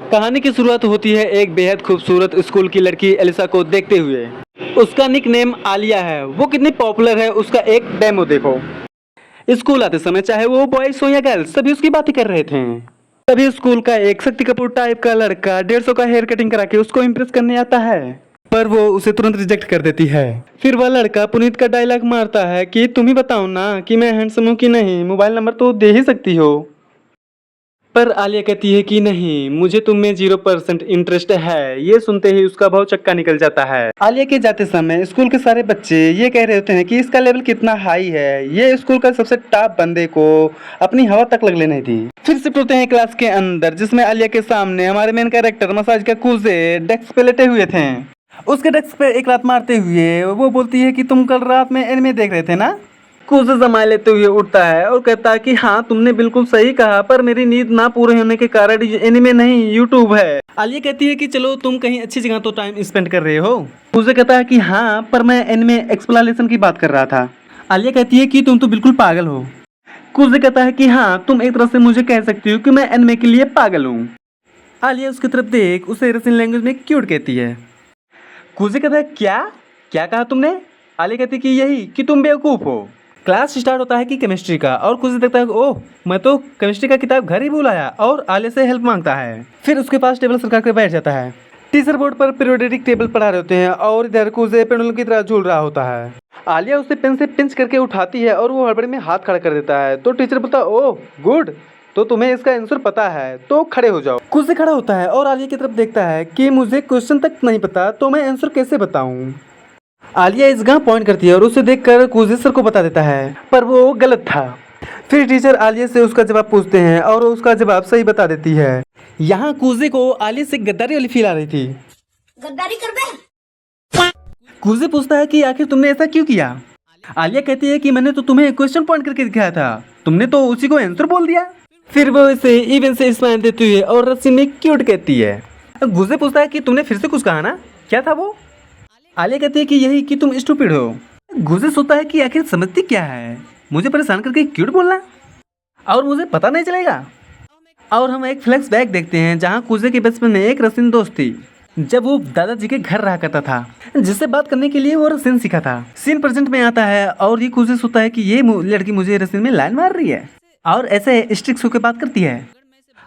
कहानी की शुरुआत होती है एक बेहद खूबसूरत स्कूल की लड़की एलिसा को देखते हुए। उसका निक नेम आलिया है। वो कितनी पॉपुलर है उसका एक डेमो देखो। स्कूल आते समय चाहे वो बॉयज हो या गर्ल्स सभी उसकी बातें कर रहे थे। तभी स्कूल का एक शक्ति कपूर टाइप का लड़का 150 का हेयर कटिंग करा के उसको इम्प्रेस करने आता है, पर वो उसे तुरंत रिजेक्ट कर देती है। फिर वह लड़का पुनीत का डायलॉग मारता है कि तुम ही बताओ ना कि मैं हैंडसम हूँ कि नहीं, मोबाइल नंबर तो दे ही सकती हो। पर आलिया कहती है कि नहीं, मुझे तुम में 0% इंटरेस्ट है। ये सुनते ही उसका भाव चक्का निकल जाता है। आलिया के जाते समय स्कूल के सारे बच्चे ये कह रहे होते हैं कि इसका लेवल कितना हाई है, ये स्कूल का सबसे टॉप बंदे को अपनी हवा तक लगने नहीं थी। फिर शिफ्ट होते हैं क्लास के अंदर, जिसमें आलिया के सामने हमारे मेन कैरेक्टर मसाज का कूजे डेस्क पे लेटे हुए थे। उसके डेस्क पे एक लात मारते हुए वो बोलती है कि तुम कल रात में एनिमे देख रहे थे ना। कुछ जमा लेते हुए उठता है और कहता है कि हाँ तुमने बिल्कुल सही कहा, पर मेरी नींद ना पूरे होने के कारण एनिमे नहीं यूट्यूब है। आलिया कहती है कि चलो तुम कहीं अच्छी जगह तो टाइम स्पेंड कर रहे हो। उसे कहता है कि हाँ पर मैं एनिमे एक्सप्लेनेशन की बात कर रहा था। आलिया कहती है कि तुम तो बिल्कुल पागल हो। कुछ कहता है कि हाँ तुम एक तरह से मुझे कह सकती हो कि मैं एनिमे के लिए पागल हूँ। आलिया उसकी तरफ देख उसे रसियन लैंग्वेज में क्यूट कहती है। कुछ कहता है क्या क्या कहा तुमने। आलिया कहती है कि यही कि तुम बेवकूफ हो। क्लास स्टार्ट होता है कि केमिस्ट्री का, और कुछ देखता है ओह मैं तो केमिस्ट्री का किताब घर ही भूल आया, और आलिया से हेल्प मांगता है। फिर उसके पास टेबल सरका कर बैठ जाता है। टीचर बोर्ड पर पीरियोडिक टेबल पढ़ा रहे होते हैं और इधर कुछ पेंडुलम की तरह झूल रहा होता है। आलिया उसे पेन से पिंच करके उठाती है और वो हड़बड़ी में हाथ खड़ा कर देता है। तो टीचर बोलता है ओह गुड, तो तुम्हें इसका आंसर पता है तो खड़े हो जाओ। कुछ से खड़ा होता है और आलिया की तरफ देखता है कि मुझे क्वेश्चन तक नहीं पता तो मैं आंसर कैसे बताऊं। आलिया इस गांव पॉइंट करती है और उसे देखकर कुछ सर को बता देता है, पर वो गलत था। फिर टीचर आलिया से उसका जवाब पूछते हैं और वो उसका जवाब सही बता देती है। यहाँ कूजे को आलिया से गद्दारी वाली फील आ रही थी। गद्दारी कर बे। कूजे पूछता है कि आखिर तुमने ऐसा क्यों किया। आलिया कहती है कि मैंने तो तुम्हें क्वेश्चन पॉइंट करके दिखाया था, तुमने तो उसी को आंसर बोल दिया। फिर वो इसे इवन से स्माइल देती है और रस्सी में क्यूट कहती है। कूजे पूछता है कि तुमने फिर से कुछ कहा ना, क्या था वो। आलिया कहती है कि यही कि तुम स्टूपिड हो। गुजे सोचता है कि आखिर समझती क्या है, मुझे परेशान करके क्यूट बोलना और मुझे पता नहीं चलेगा। और हम एक फ्लैशबैक देखते हैं जहां कुजे के बचपन में एक रसिन दोस्त थी, जब वो दादाजी के घर रहा करता था, जिससे बात करने के लिए वो रसिन सीखा था। सीन प्रेजेंट में आता है और ये कुजे सोचता है कि ये लड़की मुझे रसिन में लाइन मार रही है और ऐसे स्ट्रिक्ट होकर बात करती है।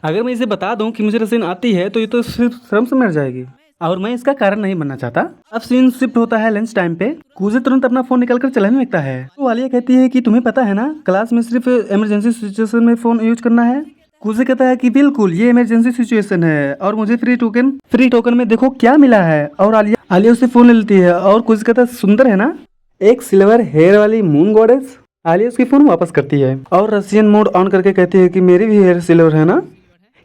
अगर मैं इसे बता दूं कि मुझे रसिन आती है तो ये तो सिर्फ शर्म से मर जाएगी और मैं इसका कारण नहीं बनना चाहता। अब सीन शिफ्ट होता है लंच टाइम पे। कूजे तुरंत अपना फोन निकालकर चलाने लगता है। तो आलिया कहती है कि तुम्हें पता है ना क्लास में सिर्फ इमरजेंसी सिचुएशन में फोन यूज करना है। कूजे कहता है कि बिल्कुल ये इमरजेंसी सिचुएशन है और मुझे फ्री टोकन में देखो क्या मिला है। और आलिया उससे फोन ले लेती है और कूजे कहता है सुंदर है ना, एक सिल्वर हेयर वाली मून गॉडेस। आलिया उसकी फोन वापस करती है और रशियन मोड ऑन करके कहती है कि मेरी भी हेयर सिल्वर है ना,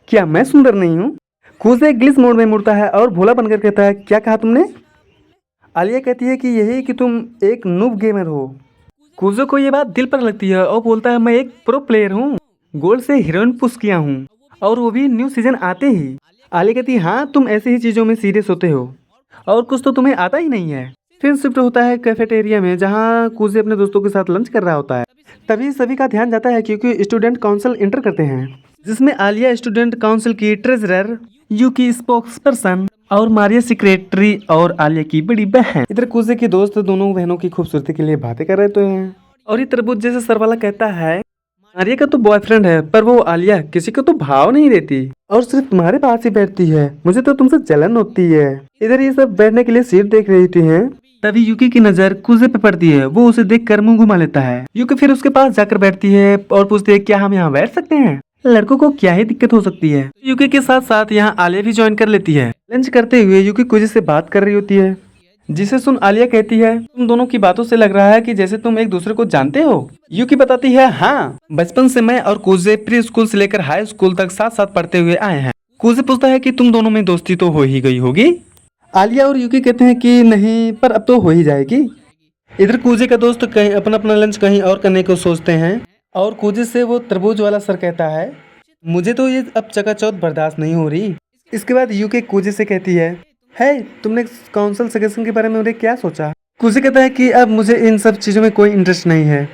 क्या मैं सुंदर नहीं हूँ। कूजे ग्लिच मोड में मुड़ता है और भोला बनकर कहता है क्या कहा तुमने। आलिया कहती है कि यही कि तुम एक नूब गेमर हो। कूजे को ये बात दिल पर लगती है और बोलता है मैं एक प्रो प्लेयर हूँ, गोल्ड से हीरोइन पुश किया हूँ और वो भी न्यू सीजन आते ही। आलिया कहती है हाँ तुम ऐसी ही चीज़ों में सीरियस होते हो और कुछ तो तुम्हें आता ही नहीं है। फिर शिफ्ट होता है कैफेटेरिया में जहाँ कूजे अपने दोस्तों के साथ लंच कर रहा होता है। तभी सभी का ध्यान जाता है क्योंकि स्टूडेंट काउंसिल इंटर करते हैं, जिसमें आलिया स्टूडेंट काउंसिल की ट्रेजरर, यूकी स्पोक्स पर्सन और मारिया सेक्रेटरी और आलिया की बड़ी बहन। इधर कूजे के दोस्त दोनों बहनों की खूबसूरती के लिए बातें कर रहे तो हैं। और ये तरबूज जैसे सर वाला कहता है मारिया का तो बॉयफ्रेंड है पर वो आलिया किसी को तो भाव नहीं देती और सिर्फ तुम्हारे पास ही बैठती है, मुझे तो तुमसे जलन होती है। इधर ये सब बैठने के लिए सीट देख रही थी हैं। तभी यूकी की नजर कूजे पे पड़ती है। वो उसे देखकर मुंह घुमा लेता है। यूकी फिर उसके पास जाकर बैठती है और पूछती है क्या हम यहाँ बैठ सकते हैं, लड़कों को क्या ही दिक्कत हो सकती है। यूकी के साथ साथ यहाँ आलिया भी ज्वाइन कर लेती है। लंच करते हुए यूकी कुजे से बात कर रही होती है, जिसे सुन आलिया कहती है तुम दोनों की बातों से लग रहा है कि जैसे तुम एक दूसरे को जानते हो। यूकी बताती है हाँ बचपन से मैं और कुजे प्री स्कूल से लेकर हाई स्कूल तक साथ साथ पढ़ते हुए आए हैं। कुजे पूछता है कि तुम दोनों में दोस्ती तो हो ही गई होगी। आलिया और यूकी कहते हैं कि नहीं पर अब तो हो ही जाएगी। इधर कुजे का दोस्त कहीं अपना अपना लंच कहीं और करने को सोचते हैं और कुजे से वो तरबूज वाला सर कहता है मुझे तो ये अब चकाचौंध बर्दाश्त नहीं हो रही। इसके बाद यूकी कुजे से कहती है तुमने काउंसिल सजेशन के बारे में मुझे क्या सोचा। कुजे कहता है कि अब मुझे इन सब चीज़ों में कोई इंटरेस्ट नहीं है।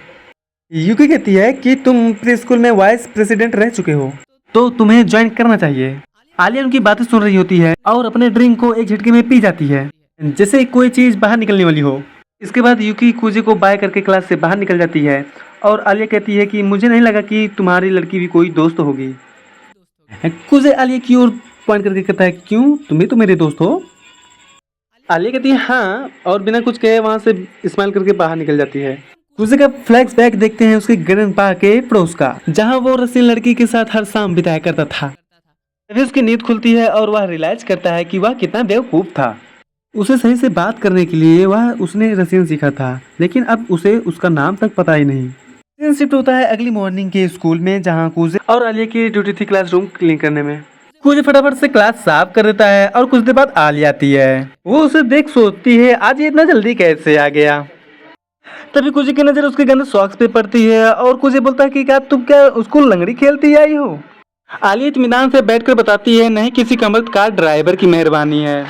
यूकी कहती है कि तुम प्री स्कूल में वाइस प्रेसिडेंट रह चुके हो तो तुम्हें ज्वाइन करना चाहिए। आलिया उनकी बातें सुन रही होती है और अपने ड्रिंक को एक झटके में पी जाती है, जैसे कोई चीज बाहर निकलने वाली हो। इसके बाद यूकी कुजे को बाय करके क्लास से बाहर निकल जाती है और आलिया कहती है कि मुझे नहीं लगा कि तुम्हारी लड़की भी कोई दोस्त होगी। कुजे आलिया की ओर पॉइंट करके कहता है, क्यों, तुम भी तो मेरे दोस्त हो। आलिया कहती है हाँ, और बिना कुछ कहे वहां से स्माइल करके बाहर निकल जाती है। कुजे का फ्लैश बैक देखते हैं उसके ग्रैंडपा के पड़ोस का, जहां वो रसीन लड़की के साथ हर शाम बिताया करता था। तभी उसकी नींद खुलती है और वह रियलाइज करता है कि वह कितना बेवकूफ था। उसे सही से बात करने के लिए उसने रसियन सीखा था, लेकिन अब उसे उसका नाम तक पता ही नहीं। रसियन शिफ्ट होता है अगली मॉर्निंग के स्कूल में, जहां कुजे और आलिया की ड्यूटी थी क्लासरूम क्लीन करने में। कुजे फटाफट से क्लास साफ कर देता है और कुछ देर बाद आलिया आती है। वो उसे देख सोचती है, आज ये इतना जल्दी कैसे आ गया। तभी कुजे की नजर उसके गंदे सॉक्स पे पड़ती है और कुजे बोलता है कि क्या तुम क्या स्कूल लंगड़ी खेलती आई हो। आलिया इत्मीनान से बैठकर बताती है, नहीं, किसी कमर कार ड्राइवर की मेहरबानी है।